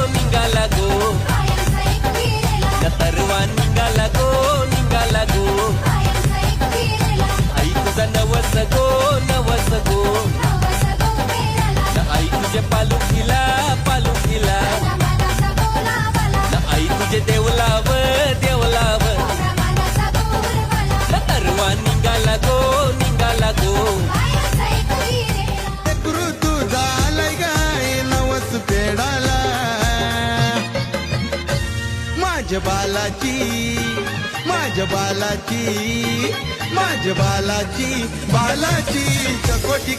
निघाला गो तरवा निघाला गो आई तुझा नवस गो आई तुझे पालुखीला आई तुझे देवलाव तरवा निघाला गो माझ्या बालाची चकोटी